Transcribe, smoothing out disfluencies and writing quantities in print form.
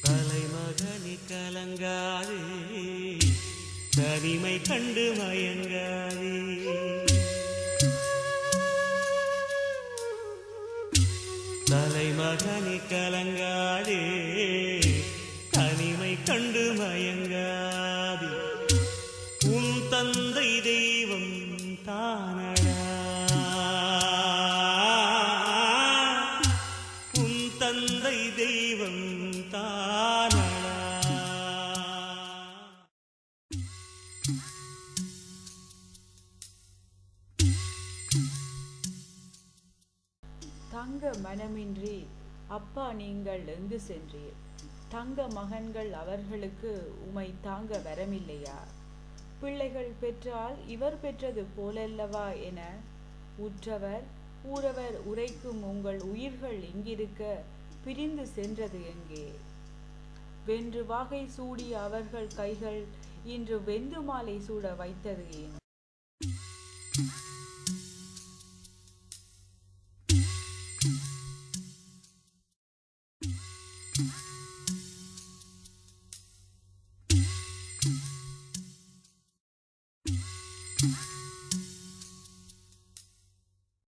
தலைமகனி கலங்காதே, தனிமை கண்டு மயங்காதே. தலைமகனி கலங்காதே, தனிமை கண்டு மயங்காதே. உன் தந்தை தெய்வம் தானடா, உன் தந்தை தெய்வம் தானடா. தங்க மனமின்றி அப்பா நீங்கள் எங்கு சென்றீர்? தங்க மகன்கள் அவர்களுக்கு உமை தாங்க வரமில்லையா? பிள்ளைகள் பெற்றால் இவர் பெற்றது போலல்லவா என உற்றவர் ஊரவர் உரைக்கும் உங்கள் உயிர்கள் இங்கிருக்க பிரிந்து சென்றது எங்கே? வென்று வாகை சூடிய அவர்கள் கைகள் இன்று வெந்து மாலை சூட வைத்தது ஏன்?